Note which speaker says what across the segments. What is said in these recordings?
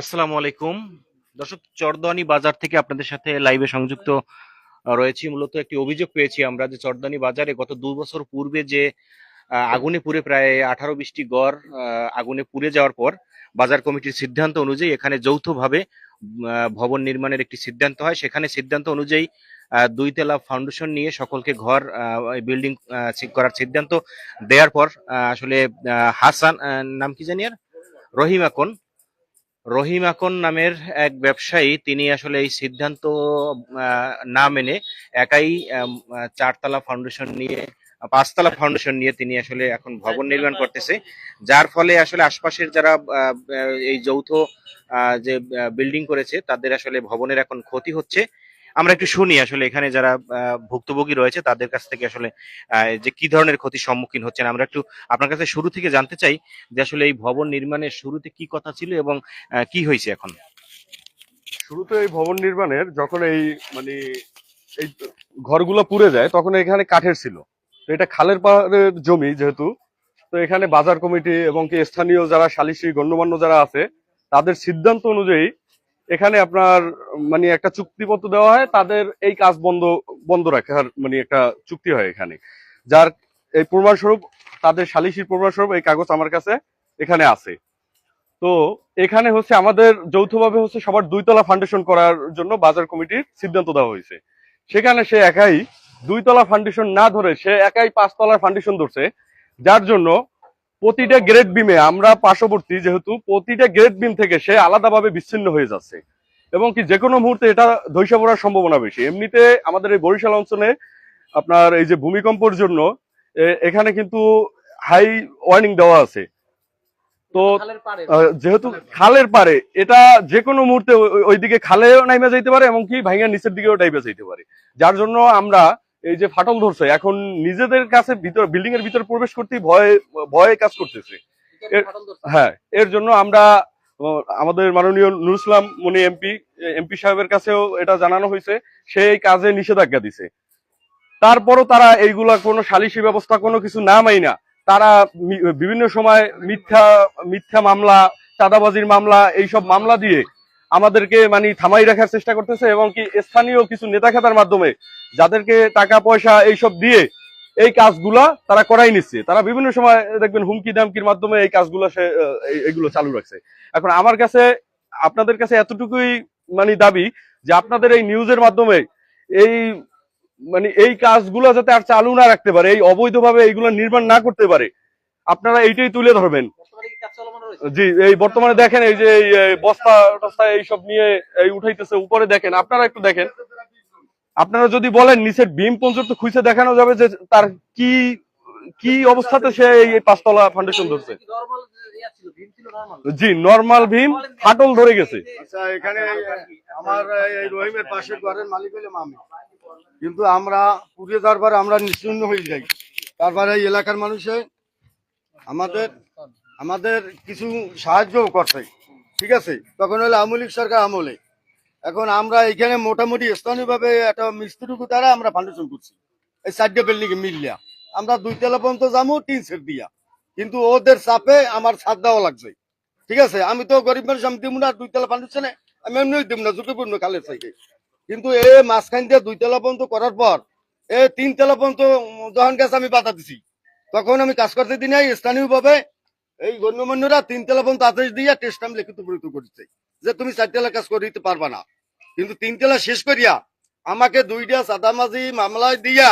Speaker 1: আসসালামু আলাইকুম দর্শক, চরদোয়ানি বাজার থেকে আপনাদের সাথে লাইভে সংযুক্ত রয়েছি। মূলত একটি অভিযোগ পেয়েছি আমরা যে চরদোয়ানি বাজারে গত 2 বছর পূর্বে যে আগুনে পুড়ে প্রায় 18-20টি ঘর আগুনে পুড়ে যাওয়ার পর বাজার কমিটির সিদ্ধান্ত অনুযায়ী এখানে যৌথভাবে ভবন নির্মাণের একটি সিদ্ধান্ত হয়। সেখানে সিদ্ধান্ত অনুযায়ী 2 তলা ফাউন্ডেশন নিয়ে সকলকে ঘর বিল্ডিং করার সিদ্ধান্ত দেওয়ার পর আসলে হাসান নাম কি জানি আর রহিম আকন রহিম আকন নামের এক ব্যবসায়ী তিনি আসলে এই সিদ্ধান্ত না মেনে একাই 4 তলা ফাউন্ডেশন নিয়ে 5 তলা ফাউন্ডেশন নিয়ে তিনি আসলে এখন ভবন নির্মাণ করতেছে, যার ফলে আসলে আশপাশের যারা এই যৌথ যে বিল্ডিং করেছে তাদের আসলে ভবনের এখন ক্ষতি হচ্ছে। আমরা একটু শুনি আসলে এখানে যারা ভুক্তভোগী রয়েছে তাদের কাছ থেকে আসলে যে কি ধরনের ক্ষতির সম্মুখীন হচ্ছেন। আমরা একটু আপনার কাছে শুরু থেকে জানতে চাই যে আসলে এই ভবন নির্মাণের শুরুতে কি কথা ছিল এবং কি হয়েছে এখন।
Speaker 2: শুরুতে এই ভবন নির্মাণের যখন মানে এই ঘরগুলো পুড়ে যায় তখন এখানে কাঠের ছিল। তো এটা খালের পাড়ের জমি যেহেতু, তো এখানে বাজার কমিটি এবং কি স্থানীয় যারা সালিসি গণ্যমান্য যারা আছে তাদের সিদ্ধান্ত অনুযায়ী এখানে আপনার মানে একটা চুক্তিপত্র দেওয়া হয়, তাদের এই কাজ বন্ধ বন্ধ রাখার মানে একটা চুক্তি হয় এখানে, যার এই প্রমাণস্বরূপ তাদের সালিসির প্রমাণস্বরূপ এই কাগজ আমার কাছে এখানে আছে। তো এখানে হচ্ছে আমাদের যৌথভাবে হচ্ছে সবার 2 তলা ফাউন্ডেশন করার জন্য বাজার কমিটির সিদ্ধান্ত দেওয়া হয়েছে। সেখানে সে একাই 2 তলা ফাউন্ডেশন না ধরে সে একাই 5 তলার ফাউন্ডেশন ধরছে, যার জন্য প্রতিটা গ্রেড বিমে আমরা পার্শ্ববর্তী যেহেতু প্রতিটা গ্রেড বিম থেকে সে আলাদাভাবে বিচ্ছিন্ন হয়ে যাচ্ছে এবং কি যে কোনো মুহূর্তে এটা ধসে পড়ার সম্ভাবনা বেশি। এমনিতে আমাদের এই বরিশাল অঞ্চলে আপনার এই যে ভূমিকম্পের জন্য এখানে কিন্তু হাই ওয়ার্নিং দেওয়া আছে। তো যেহেতু খালের পারে এটা যে কোনো মুহূর্তে ওইদিকে খালেও নাইমা যাইতে পারে এবং কি ভাইঙ্গা নিচের দিকেও টাইপে যাইতে পারে, যার জন্য আমরা এই যে ফাটল ধরছে এখন নিজেদের কাছে ভিতর বিল্ডিং এর ভিতর প্রবেশ করতেই ভয়ে ভয়ে কাজ করতেছে। হ্যাঁ, এর জন্য আমরা আমাদের মাননীয় নুরুল ইসলাম মনি এমপি সাহেবের কাছেও এটা জানানো হয়েছে, সেই কাজে নিষেধাজ্ঞা দিছে। তারপরও তারা এইগুলা কোনো সালিসি ব্যবস্থা কোনো কিছু না মাইনা তারা বিভিন্ন সময় মিথ্যা মিথ্যা মামলা, চাঁদাবাজির মামলা, এইসব মামলা দিয়ে আমাদেরকে মানে থামাই রাখার চেষ্টা করতেছে এবং কি স্থানীয় কিছু নেতা খেতার মাধ্যমে যাদেরকে টাকা পয়সা এইসব দিয়ে এই কাজগুলা তারা করাই নিচ্ছে। তারা বিভিন্ন সময় দেখবেন হুমকি দামকির মাধ্যমে এই কাজগুলো সে এইগুলো চালু রাখছে। এখন আমার কাছে আপনাদের কাছে এতটুকুই মানে দাবি যে আপনাদের এই নিউজের মাধ্যমে এই মানে এই কাজগুলো যাতে আর চালু না রাখতে পারে, এই অবৈধভাবে এইগুলো নির্মাণ না করতে পারে, আপনারা এইটাই তুলে ধরবেন। জি, এই বর্তমানে দেখেন এই যে বস্তা টস্তা এইসব নিয়ে এই উঠাইতেছে উপরে, দেখেন আপনারা একটু দেখেন। আপনারা যদি বলেন নিচের বিম পর্যন্ত খুঁজে দেখানো যাবে যে তার কি কি অবস্থাতে সে এই 5 তলা ফাউন্ডেশন ধরছে। জি, নরমাল ভীম ফাটল ধরে গেছে।
Speaker 3: আচ্ছা, এখানে আমার এই রহিমের পাশে ঘরের মালিক হইলাম আমি, কিন্তু আমরা পুড়িয়ে যাওয়ার পরে আমরা নিশ্চিন্ন হয়ে যাই। তারপরে এই এলাকার মানুষে আমাদের আমাদের কিছু সাহায্যও করছে, ঠিক আছে। তখন হলো আওয়ামী লীগ সরকার আমলে। এখন আমরা এখানে মোটামুটি স্থানীয়ভাবে একটা মিস্ত্রিটুকু দ্বারা আমরা ফাউন্ডেশন করছি এই 4টে বিল্ডিং মিলিয়া। আমরা 2 তলা পর্যন্ত যাবো টিন সেট দিয়া, কিন্তু ওদের চাপে আমার ছাদ দেওয়া লাগছে, ঠিক আছে। আমি তো গরিব মানুষ, আমি দিব না 2 তলা ফাউন্ডেশনে, আমি এমনি দিব না, ঝুঁকিপূর্ণ কালের চাইতে। কিন্তু এ মাঝখান দিয়ে 2 তলা পর্যন্ত করার পর 3 তলা পর্যন্ত যখন গেছে আমি বাধা দিছি, তখন আমি কাজ করতে দিই নাই। স্থানীয় ভাবে এই গণ্যমান্যরা 3 তলা পর্যন্ত আদেশ দিয়ে টেস্ট আমি লিখিত পরিচিত করেছে যে তুমি 4 তলা কাজ করে দিতে পারবা না। কিন্তু 3 তলা শেষ করিয়া আমাকে 2টা চাঁদাবাজি মামলায় দিয়া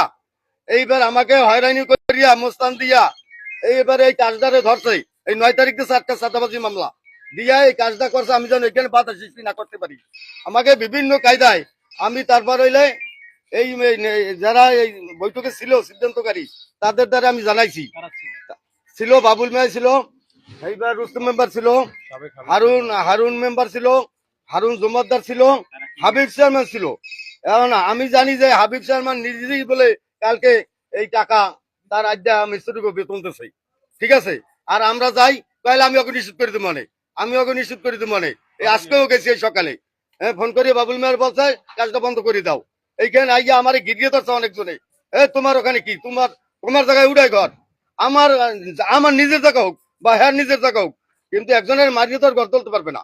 Speaker 3: এইবার আমাকে হয়রানি করিয়া মোস্তান দিয়া এইবার এই কাজদারে ধরছে। এই 9 তারিখে 4টা চাঁদাবাজি মামলা দিয়া এই কাজটা করছে, আমি যেন এখানে বাধা সৃষ্টি না করতে পারি। আমাকে বিভিন্ন কায়দায় আমি তারপর হইলে এই যারা এই বৈঠকে ছিল সিদ্ধান্তকারী তাদের দ্বারা আমি জানাইছি। ছিল বাবুল মিয়া ছিল, এইবার রুস্তম মেম্বার ছিল, হারুন মেম্বার ছিল, হারুন জমাদ্দার ছিল, হাবিব চেয়ারম্যান ছিল। এখন আমি জানি যে হাবিব চেয়ারম্যান নিজেই বলে কালকে এই টাকা তার আড্ডা মিস্ত্রিকে বেতন দিচ্ছে, ঠিক আছে। আর আমরা যাই তাহলে আমি ওকে নিশ্চিত করে দেবো, আমি ওকে নিশ্চিত করে দেবো। এই আজকেও গেছি এই সকালে, ফোন করে বাবুল মেয়ার বলছে কাজটা বন্ধ করে দাও। এইখানে আইয়া আমার গিরিয়ে ধরছে অনেকজনে, তোমার ওখানে কি, তোমার তোমার জায়গায় উড়াই ঘর, আমার আমার নিজের জায়গা হোক বা হ্যাঁ নিজের জায়গা হোক, কিন্তু একজনের মারিয়ে তো আর ঘর তুলতে পারবে না।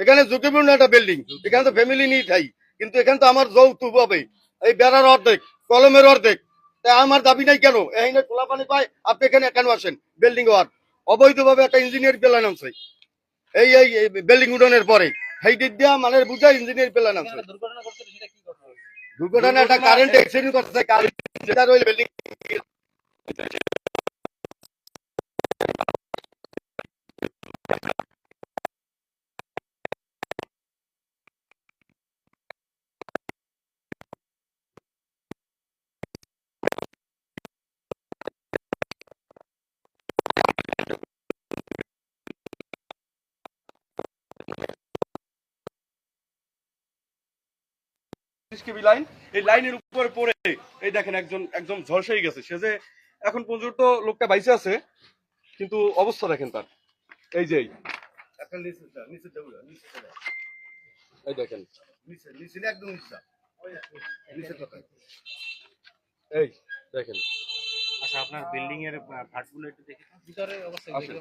Speaker 3: এখানে ঝুঁকিপূর্ণ একটা বিল্ডিং, এখানে তো ফ্যামিলি নিয়ে থাই, কিন্তু এখানে তো আমার যৌতুক হবে, এই বেড়ার অর্ধেক, কলমের অর্ধেক। তাই আমার দাবি নাই কেন এখানে খোলা পানি পায়, আপনি এখানে কেন আসেন? বিল্ডিং হওয়ার অবৈধভাবে একটা ইঞ্জিনিয়ার প্ল্যান আছে এই এই বিল্ডিং উডানের পরে, সেই দিক দিয়া মানে বুঝা ইঞ্জিনিয়ার প্ল্যান আছে। দুর্ঘটনা একটা কারেন্ট অ্যাক্সিডেন্ট করছে, কারেন্ট যেটা রইল বিল্ডিং।
Speaker 2: কেবি লাইন, এই লাইনের উপরে পড়ে এই দেখেন একজন একদম ঝলসেই গেছে। সে যে এখন পর্যন্ত লোকটা বাইসে আছে, কিন্তু অবস্থা দেখেন তার। এই যে এই দেখেন, এই দেখেন।
Speaker 1: আচ্ছা, আপনার বিল্ডিং এর ফাটগুলো একটু দেখে
Speaker 4: ভিতরের অবস্থা
Speaker 2: আসেন।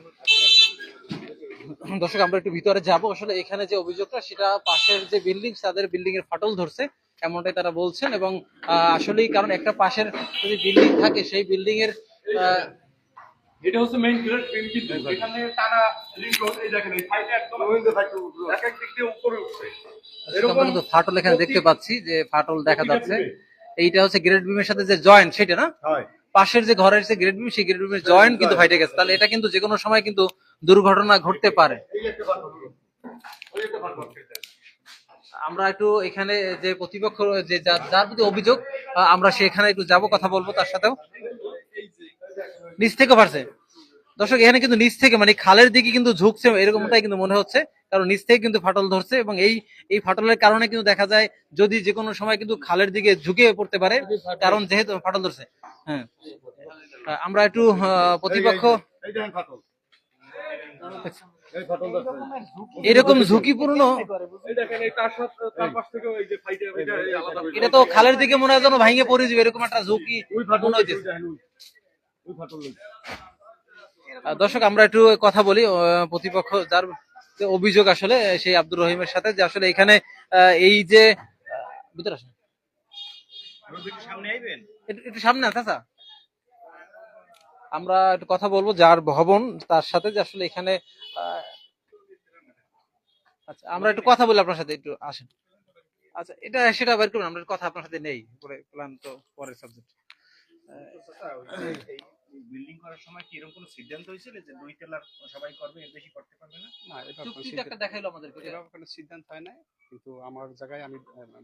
Speaker 4: দর্শক আমরা একটু ভিতরে যাব। আসলে এখানে যে অভিযোগটা সেটা পাশের যে বিল্ডিং তাদের বিল্ডিং এর ফাটল ধরছে এমনটাই তারা বলছেন। এবং আসলেই কারণ একটা পাশের যদি বিল্ডিং থাকে সেই বিল্ডিং এর
Speaker 2: এটা হচ্ছে মেইন গেট কিন্তু এখানে টানা লিংক রোড। এই দেখেন এই সাইডে একদম এক এক দিক দিয়ে উপরে উঠছে।
Speaker 4: আমরা কিন্তু ফাটল এখানে দেখতে পাচ্ছি, যে ফাটল দেখা যাচ্ছে। এইটা হচ্ছে গ্রেড বিমের সাথে যে জয়েন্ট সেটা না, পাশের যে ঘরের যে গ্রেড বিম সেই গ্রেড বিমের জয়েন্ট কিন্তু ফাইটে গেছে। তাহলে এটা কিন্তু যে কোনো সময় কিন্তু দুর্ঘটনা ঘটতে পারে। আমরা একটু এখানে যে প্রতিপক্ষ যে যার প্রতি অভিযোগ আমরা সেখানে একটু যাব, কথা বলবো তার সাথেও। নিচ থেকে পারছে দর্শক, এখানে কিন্তু নিচ থেকে মানে খালের দিকে কিন্তু ঝুঁকছে এরকমটাই কিন্তু মনে হচ্ছে, কারণ নিচ থেকে কিন্তু ফাটল ধরছে। এবং এই ফাটলের কারণে কিন্তু দেখা যায় যদি যে কোনো সময় কিন্তু খালের দিকে ঝুঁকে পড়তে পারে, কারণ যেহেতু ফাটল ধরছে। হ্যাঁ, আমরা একটু প্রতিপক্ষ এরকম ঝুঁকিপূর্ণ,
Speaker 2: এই দেখেন এই তার পাশ থেকে এই যে সাইডে এটা আলাদা হয়ে
Speaker 4: এটা তো খালের দিকে মনে হয় যেন ভাঙে পড়ে যাবে, এরকম একটা ঝুঁকি মনে হচ্ছে। দর্শক আমরা একটু কথা বলি প্রতিপক্ষ যার যে অভিযোগ আসলে সেই আব্দুর রহিমের সাথে, যে আসলে এখানে এই যে ভিতরে আসেন,
Speaker 1: সামনে আইবেন।
Speaker 4: একটু সামনে আছে। আমরা একটু কথা বলবো যার ভবন তার সাথে, যে আসলে এখানে আচ্ছা আমরা একটু কথা বলি আপনার সাথে, একটু আসেন। আচ্ছা এটা সেটা বের করুন, আমরা কথা আপনার সাথে নেই, পরে প্ল্যান তো পরের সাবজেক্ট।
Speaker 1: বিল্ডিং করার সময় কি এরকম কোনো সিদ্ধান্ত হয়েছিল যে দুই তলার সবাই করবে, এর বেশি করতে পারবে না?
Speaker 5: না, এটা
Speaker 4: চুক্তিটা একটা দেখাইলো আমাদেরকে,
Speaker 5: এভাবে কোনো সিদ্ধান্ত হয় নাই, কিন্তু আমার জায়গায় আমি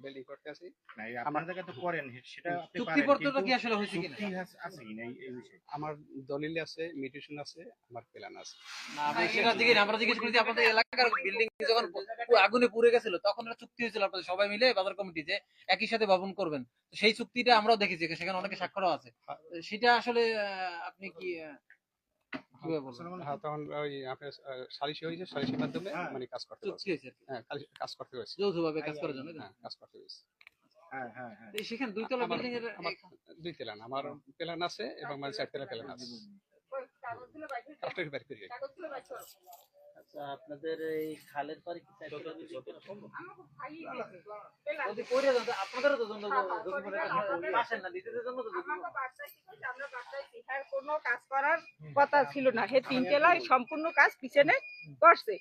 Speaker 5: বিল্ডিং করতে আছি।
Speaker 1: না, আপনার জায়গা তো করেন, সেটা আপনি পারেন,
Speaker 4: চুক্তিপত্রটা কি
Speaker 1: কিন্তু
Speaker 4: আসলে হয়েছে কিনা?
Speaker 1: চুক্তি আছে কিনা এই বিষয়ে?
Speaker 5: আমার দলিল আছে, মিউটেশন আছে, আমার প্ল্যান আছে।
Speaker 4: না আমি সেটা দিকে না, আমরা জিজ্ঞেস করেছি আপনাদের এলাকার বিল্ডিং যখন আগুনে পুড়ে গেছিল তখন একটা চুক্তি হয়েছিল আপনাদের সবাই মিলে বাজার কমিটি যে একই সাথে ভবন করবেন। তো সেই চুক্তিটা আমরাও দেখেছি, সেখানে অনেকে স্বাক্ষরও আছে। সেটা আসলে আপনি কি কিভাবে বলবেন?
Speaker 5: হ্যাঁ, তখন ওই আপনার সালিশি হয়েছে, সালিশির মাধ্যমে মানে কাজ করতে
Speaker 4: চুক্তি
Speaker 5: হয়েছে।
Speaker 4: হয়েছে আর কি।
Speaker 5: হ্যাঁ, কাজ করতে হয়েছে।
Speaker 4: যৌথভাবে কাজ করার জন্য।
Speaker 5: হ্যাঁ, কাজ করতে হয়েছে।
Speaker 1: হ্যাঁ হ্যাঁ হ্যাঁ।
Speaker 4: তো সেখানে দুইতলা
Speaker 5: আমার
Speaker 4: বিল্ডিং এর
Speaker 5: আমার দুই প্ল্যান, আমার প্ল্যান আছে এবং মানে চার তলা প্ল্যান আছে। কাজটাকে বের করি।
Speaker 4: আচ্ছা আপনাদের এই খালের পাড়ে কি যদি পড়ে যান আপনাদেরও তো জন্য আসেন না দিতে জন্য তো
Speaker 6: আমরা বাঁচাইছি, হ্যাঁ কোনো কাজ করার কথা ছিল না। হে তিন তলায় সম্পূর্ণ কাজ পিছনে করছে,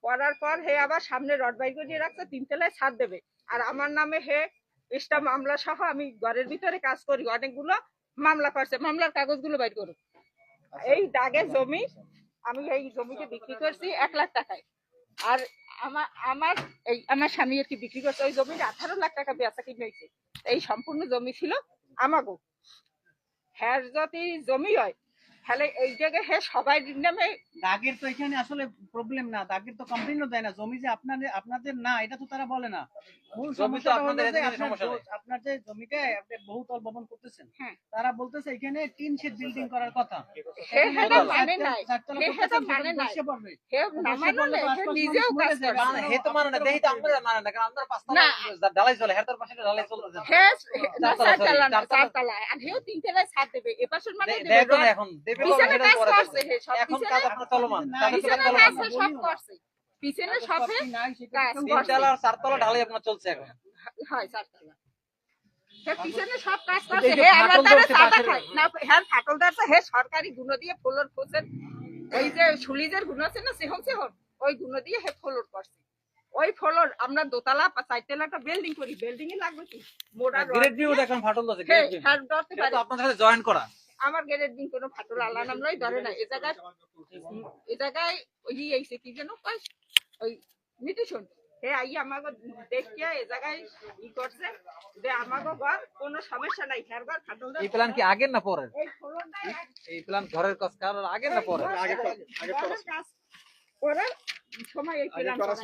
Speaker 6: করার পর হে আবার সামনে রড বাইক দিয়ে রাখছে, তিন তলায় ছাদ দেবে। আর আমার নামে হে এক্সট্রা মামলা সহ, আমি ঘরের ভিতরে কাজ করি, অনেকগুলো মামলা করছে, মামলার কাগজগুলো বাইর করুন। এই দাগে জমি আমি এই জমিকে বিক্রি করছি 1 লাখ টাকায়। আর আমার স্বামী আর কি বিক্রি করছে ওই জমির 18 লাখ টাকা বেচা কিনে হয়েছে। এই সম্পূর্ণ জমি ছিল আমাগো। হ্যাঁ যদি জমি হয় তাহলে এই জায়গায় হ্যাঁ সবাই নামে।
Speaker 7: দাগের তো এখানে আসলে প্রবলেম না, দাগের তো কমপ্লেইনও দেয় না, জমি যে আপনাদের না এটা তো তারা বলে না। মূল সমস্যা হলো যে আপনার যে জমিতে আপনি বহুতল ভবন করতেছেন,
Speaker 6: হ্যাঁ।
Speaker 7: তারা বলতেছে এখানে টিন শেড বিল্ডিং করার কথা।
Speaker 6: মানে নাই
Speaker 7: বসে পড়বে।
Speaker 6: নিজেও কাজ করছে।
Speaker 4: হে তো মানে না দেই তো আমরা মানে না, কারণ আমরা পাঁচতলা ঢালাই চলে, হেতার পাশে ঢালাই চলতেছে না।
Speaker 6: হ্যাঁ চারতলা আর হেও তিন তলায় ছাদ দেবে। এপাশের মানে
Speaker 4: দেখো না এখন দেবে
Speaker 6: পিছনে কাজ করছে, হে সব
Speaker 4: এখন
Speaker 6: পিছনে
Speaker 4: কাজ আপনার চলমান,
Speaker 6: পিছনে কাজ সব করছে। পিছনে সবে কাজ
Speaker 4: তিনতলা আর চারতলা ঢালাই আপনার চলছে এখন।
Speaker 6: হয় চারতলা হে পিছনে সব কাজ
Speaker 4: এই
Speaker 6: করছে
Speaker 4: যে
Speaker 6: হে
Speaker 4: ফাটল
Speaker 6: আমার দ্বারা
Speaker 4: ধরছে
Speaker 6: চাঁদা
Speaker 4: পাশের-
Speaker 6: খায় না হ্যাঁ ফাটল ধরছে হে সরকারি গুণ দিয়ে ফ্লোর করছেন ওই যে সুলিজের গুণ আছে না সেহন সেহন ওই গুণ দিয়ে হে ফ্লোর করছে ওই ফ্লোর আমরা দোতলা চারতলা একটা বিল্ডিং করি বিল্ডিং এ লাগবে কি মোটা
Speaker 4: গ্রেড বিও দেখেন ফাটল ধরছে, গ্রেড বিম।
Speaker 6: হ্যাঁ ধরতে
Speaker 4: এটা
Speaker 6: পারে
Speaker 4: তো আপনাদের সাথে জয়েন করা।
Speaker 6: আমার গেটের দিন কোনো ফাটল আল্লাহ নাম নয় ধরে না এ জায়গায় ওই আইছে কি যেন কয় ওই মিটিশন হে আই আমাকে দেখিয়া এ জায়গায় ই করছে যে আমাকে ঘর কোনো সমস্যা নাই হের ঘর ফাটল
Speaker 4: এই প্ল্যান কি আগের না পরের?
Speaker 6: এই ফ্লোরটা
Speaker 4: এই প্ল্যান ঘরের কাজ কার আগের না পরের?
Speaker 6: আগে কাজ করার সময় এই প্ল্যান করা